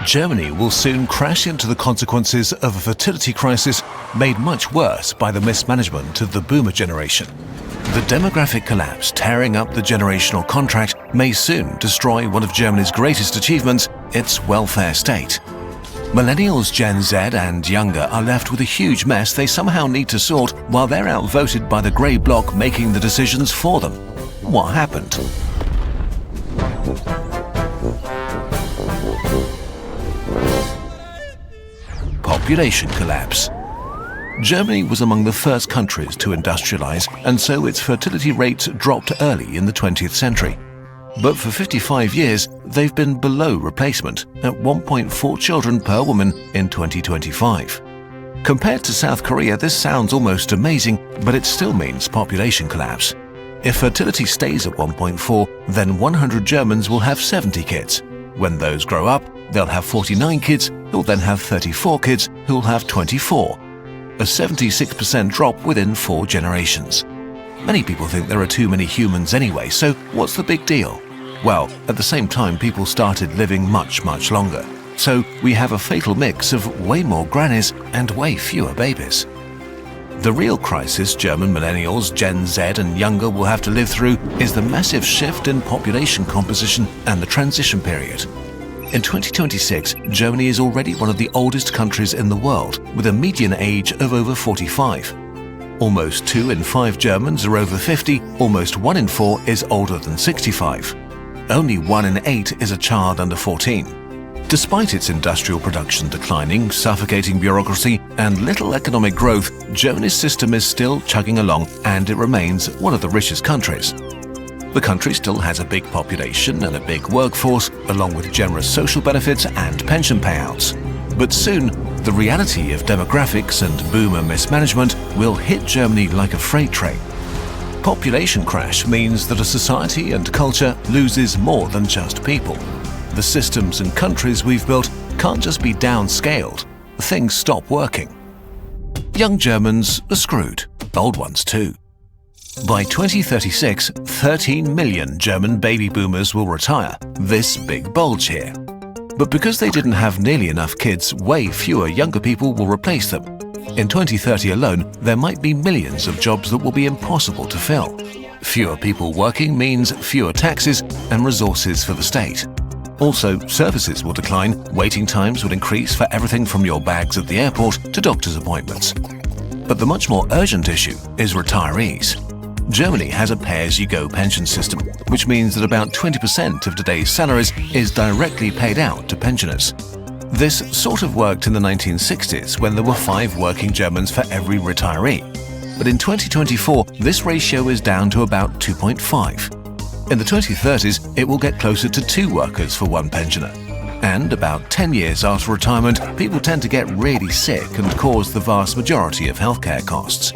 Germany will soon crash into the consequences of a fertility crisis made much worse by the mismanagement of the boomer generation. The demographic collapse tearing up the generational contract may soon destroy one of Germany's greatest achievements, its welfare state. Millennials, Gen Z and younger are left with a huge mess they somehow need to sort while they're outvoted by the grey bloc making the decisions for them. What happened? Population collapse. Germany was among the first countries to industrialize, and so its fertility rates dropped early in the 20th century. But for 55 years, they've been below replacement at 1.4 children per woman in 2025. Compared to South Korea, this sounds almost amazing, but it still means population collapse. If fertility stays at 1.4, then 100 Germans will have 70 kids. When those grow up, they'll have 49 kids, who'll then have 34 kids, who'll have 24. A 76% drop within 4 generations. Many people think there are too many humans anyway, so what's the big deal? Well, at the same time, people started living much longer. So we have a fatal mix of way more grannies and way fewer babies. The real crisis German millennials, Gen Z and younger will have to live through is the massive shift in population composition and the transition period. In 2026, Germany is already one of the oldest countries in the world, with a median age of over 45. Almost 2 in 5 Germans are over 50, almost 1 in 4 is older than 65. Only 1 in 8 is a child under 14. Despite its industrial production declining, suffocating bureaucracy, and little economic growth, Germany's system is still chugging along and it remains one of the richest countries. The country still has a big population and a big workforce, along with generous social benefits and pension payouts. But soon, the reality of demographics and boomer mismanagement will hit Germany like a freight train. Population crash means that a society and culture loses more than just people. The systems and countries we've built can't just be downscaled. Things stop working. Young Germans are screwed, old ones too. By 2036, 13 million German baby boomers will retire, this big bulge here. But because they didn't have nearly enough kids, way fewer younger people will replace them. In 2030 alone, there might be millions of jobs that will be impossible to fill. Fewer people working means fewer taxes and resources for the state. Also, services will decline, waiting times will increase for everything from your bags at the airport to doctor's appointments. But the much more urgent issue is retirees. Germany has a pay-as-you-go pension system, which means that about 20% of today's salaries is directly paid out to pensioners. This sort of worked in the 1960s when there were 5 working Germans for every retiree. But in 2024, this ratio is down to about 2.5. In the 2030s, it will get closer to 2 workers for 1 pensioner. And about 10 years after retirement, people tend to get really sick and cause the vast majority of healthcare costs.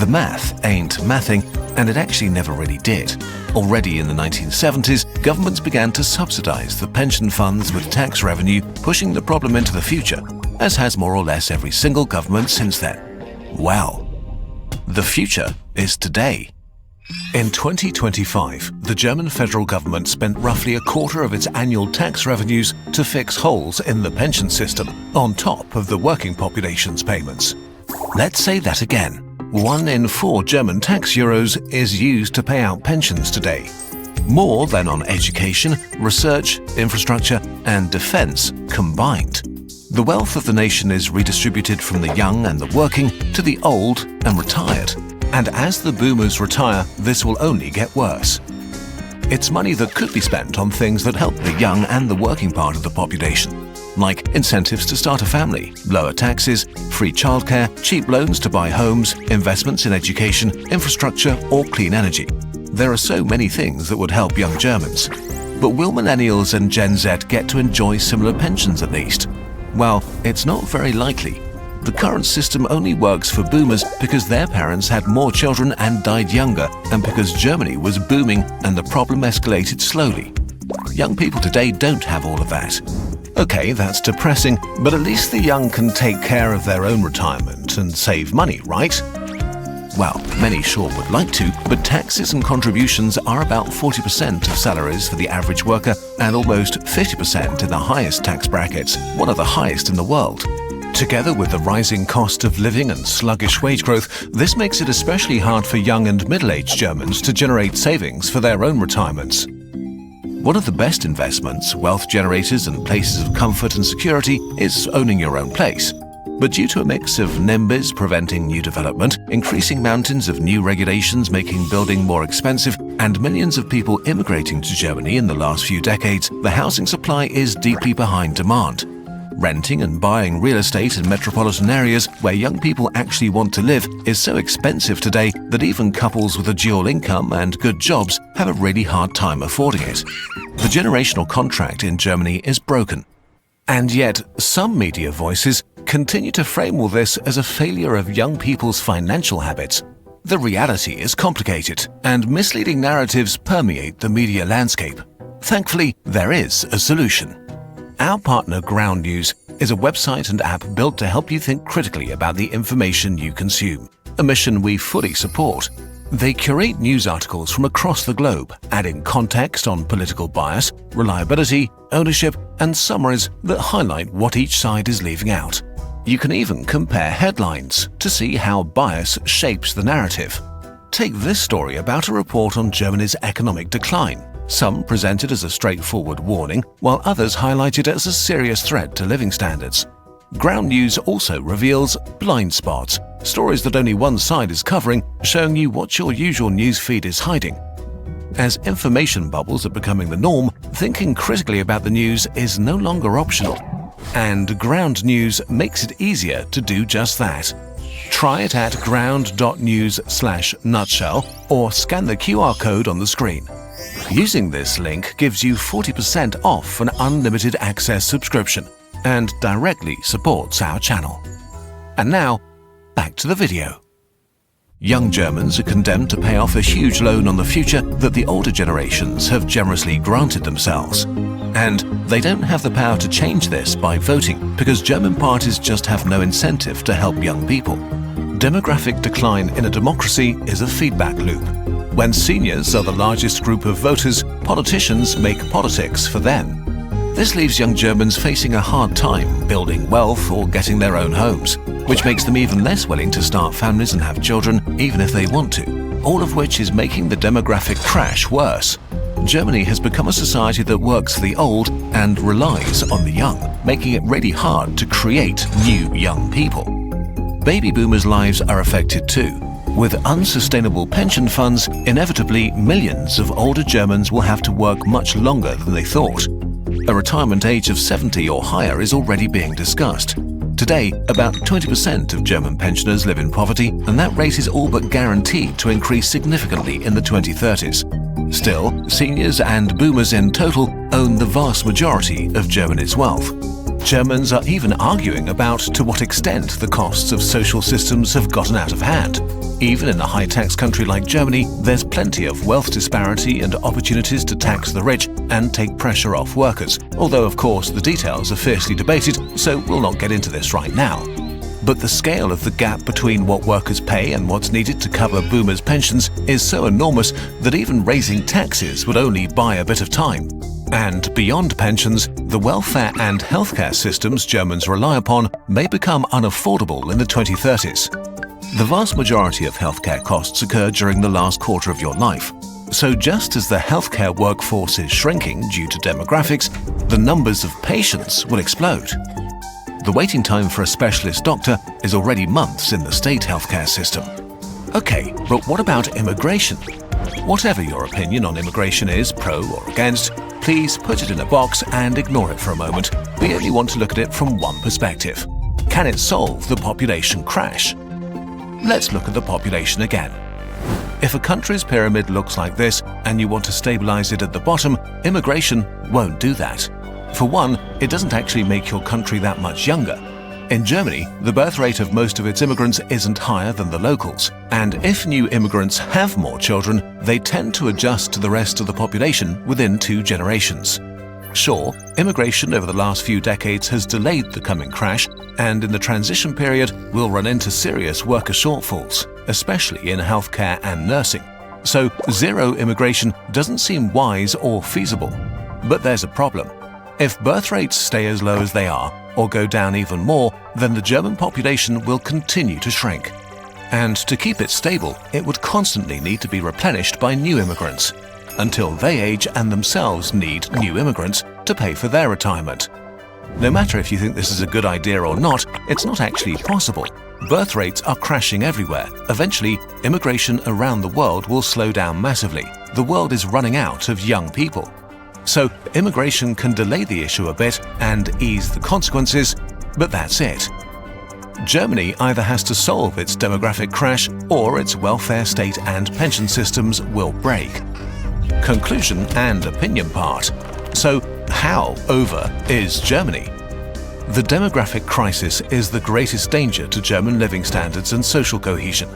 The math ain't mathing, and it actually never really did. Already in the 1970s, governments began to subsidize the pension funds with tax revenue, pushing the problem into the future, as has more or less every single government since then. Well, the future is today. In 2025, the German federal government spent roughly a quarter of its annual tax revenues to fix holes in the pension system, on top of the working population's payments. Let's say that again. 1 in 4 German tax euros is used to pay out pensions today. More than on education, research, infrastructure, and defense combined. The wealth of the nation is redistributed from the young and the working to the old and retired. And as the boomers retire, this will only get worse. It's money that could be spent on things that help the young and the working part of the population, like incentives to start a family, lower taxes, free childcare, cheap loans to buy homes, investments in education, infrastructure, or clean energy. There are so many things that would help young Germans. But will millennials and Gen Z get to enjoy similar pensions at least? Well, it's not very likely. The current system only works for boomers because their parents had more children and died younger, and because Germany was booming and the problem escalated slowly. Young people today don't have all of that. Okay, that's depressing, but at least the young can take care of their own retirement and save money, right? Well, many sure would like to, but taxes and contributions are about 40% of salaries for the average worker and almost 50% in the highest tax brackets, one of the highest in the world. Together with the rising cost of living and sluggish wage growth, this makes it especially hard for young and middle-aged Germans to generate savings for their own retirements. One of the best investments, wealth generators and places of comfort and security, is owning your own place. But due to a mix of NIMBYs preventing new development, increasing mountains of new regulations making building more expensive, and millions of people immigrating to Germany in the last few decades, the housing supply is deeply behind demand. Renting and buying real estate in metropolitan areas where young people actually want to live is so expensive today that even couples with a dual income and good jobs have a really hard time affording it. The generational contract in Germany is broken. And yet, some media voices continue to frame all this as a failure of young people's financial habits. The reality is complicated, and misleading narratives permeate the media landscape. Thankfully, there is a solution. Our partner Ground News is a website and app built to help you think critically about the information you consume, a mission we fully support. They curate news articles from across the globe, adding context on political bias, reliability, ownership, and summaries that highlight what each side is leaving out. You can even compare headlines to see how bias shapes the narrative. Take this story about a report on Germany's economic decline. Some present it as a straightforward warning, while others highlight it as a serious threat to living standards. Ground News also reveals blind spots, stories that only one side is covering, showing you what your usual news feed is hiding. As information bubbles are becoming the norm, thinking critically about the news is no longer optional. And Ground News makes it easier to do just that. Try it at ground.news/nutshell or scan the QR code on the screen. Using this link gives you 40% off an unlimited access subscription and directly supports our channel. And now, back to the video. Young Germans are condemned to pay off a huge loan on the future that the older generations have generously granted themselves. And they don't have the power to change this by voting because German parties just have no incentive to help young people. Demographic decline in a democracy is a feedback loop. When seniors are the largest group of voters, politicians make politics for them. This leaves young Germans facing a hard time building wealth or getting their own homes, which makes them even less willing to start families and have children, even if they want to, all of which is making the demographic crash worse. Germany has become a society that works for the old and relies on the young, making it really hard to create new young people. Baby boomers' lives are affected too. With unsustainable pension funds, inevitably millions of older Germans will have to work much longer than they thought. A retirement age of 70 or higher is already being discussed. Today, about 20% of German pensioners live in poverty, and that rate is all but guaranteed to increase significantly in the 2030s. Still, seniors and boomers in total own the vast majority of Germany's wealth. Germans are even arguing about to what extent the costs of social systems have gotten out of hand. Even in a high-tax country like Germany, there's plenty of wealth disparity and opportunities to tax the rich and take pressure off workers, although of course the details are fiercely debated, so we'll not get into this right now. But the scale of the gap between what workers pay and what's needed to cover boomers' pensions is so enormous that even raising taxes would only buy a bit of time. And beyond pensions, the welfare and healthcare systems Germans rely upon may become unaffordable in the 2030s. The vast majority of healthcare costs occur during the last quarter of your life. So just as the healthcare workforce is shrinking due to demographics, the numbers of patients will explode. The waiting time for a specialist doctor is already months in the state healthcare system. Okay, but what about immigration? Whatever your opinion on immigration is, pro or against, please put it in a box and ignore it for a moment. We only want to look at it from one perspective. Can it solve the population crash? Let's look at the population again. If a country's pyramid looks like this and you want to stabilize it at the bottom, immigration won't do that. For one, it doesn't actually make your country that much younger. In Germany, the birth rate of most of its immigrants isn't higher than the locals, and if new immigrants have more children, they tend to adjust to the rest of the population within 2 generations. Sure, immigration over the last few decades has delayed the coming crash, and in the transition period we'll run into serious worker shortfalls, especially in healthcare and nursing. So zero immigration doesn't seem wise or feasible. But there's a problem. If birth rates stay as low as they are, or go down even more, then the German population will continue to shrink. And to keep it stable, it would constantly need to be replenished by new immigrants, until they age and themselves need new immigrants to pay for their retirement. No matter if you think this is a good idea or not, it's not actually possible. Birth rates are crashing everywhere. Eventually, immigration around the world will slow down massively. The world is running out of young people. So immigration can delay the issue a bit and ease the consequences, but that's it. Germany either has to solve its demographic crash or its welfare state and pension systems will break. Conclusion and opinion part. So, how over is Germany? The demographic crisis is the greatest danger to German living standards and social cohesion.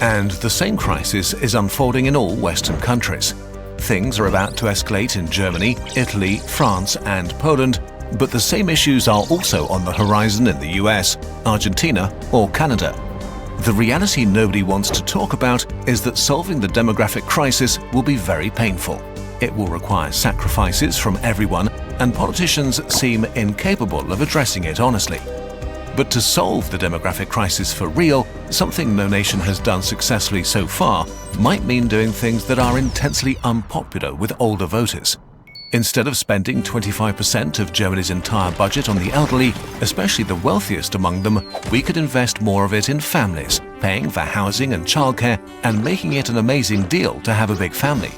And the same crisis is unfolding in all Western countries. Things are about to escalate in Germany, Italy, France and Poland, but the same issues are also on the horizon in the US, Argentina or Canada. The reality nobody wants to talk about is that solving the demographic crisis will be very painful. It will require sacrifices from everyone, and politicians seem incapable of addressing it honestly. But to solve the demographic crisis for real, something no nation has done successfully so far might mean doing things that are intensely unpopular with older voters. Instead of spending 25% of Germany's entire budget on the elderly, especially the wealthiest among them, we could invest more of it in families, paying for housing and childcare and making it an amazing deal to have a big family.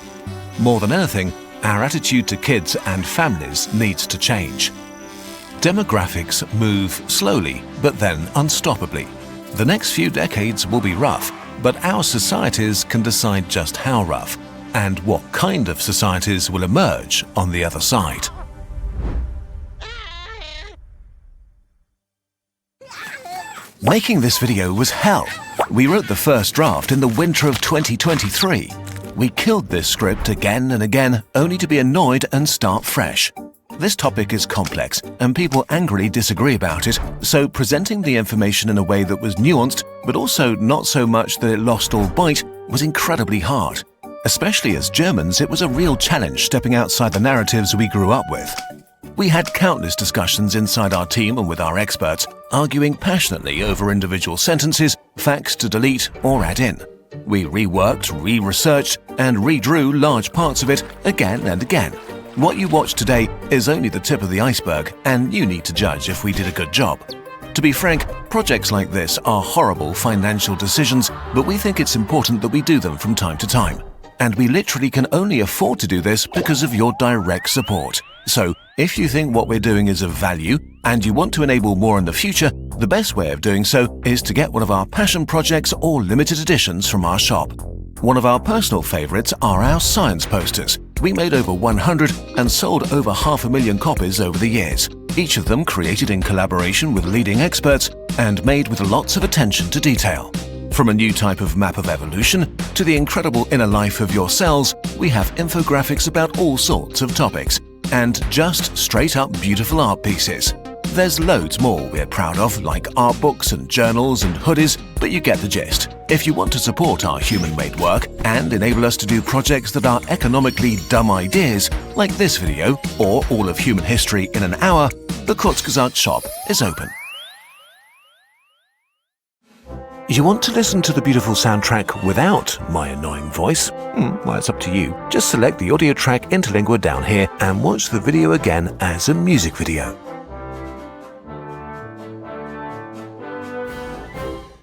More than anything, our attitude to kids and families needs to change. Demographics move slowly, but then unstoppably. The next few decades will be rough, but our societies can decide just how rough, and what kind of societies will emerge on the other side. Making this video was hell. We wrote the first draft in the winter of 2023. We killed this script again and again, only to be annoyed and start fresh. This topic is complex, and people angrily disagree about it, so presenting the information in a way that was nuanced, but also not so much that it lost all bite, was incredibly hard. Especially as Germans, it was a real challenge stepping outside the narratives we grew up with. We had countless discussions inside our team and with our experts, arguing passionately over individual sentences, facts to delete or add in. We reworked, re-researched, and redrew large parts of it again and again. What you watch today is only the tip of the iceberg, and you need to judge if we did a good job. To be frank, projects like this are horrible financial decisions, but we think it's important that we do them from time to time. And we literally can only afford to do this because of your direct support. So, if you think what we're doing is of value and you want to enable more in the future, the best way of doing so is to get one of our passion projects or limited editions from our shop. One of our personal favorites are our science posters. We made over 100 and sold over 500,000 copies over the years. Each of them created in collaboration with leading experts and made with lots of attention to detail. From a new type of map of evolution to the incredible inner life of your cells, we have infographics about all sorts of topics, and just straight-up beautiful art pieces. There's loads more we're proud of, like art books and journals and hoodies, but you get the gist. If you want to support our human-made work and enable us to do projects that are economically dumb ideas, like this video or all of human history in an hour, the Kurzgesagt shop is open. You want to listen to the beautiful soundtrack without my annoying voice? Well, it's up to you. Just select the audio track Interlingua down here and watch the video again as a music video.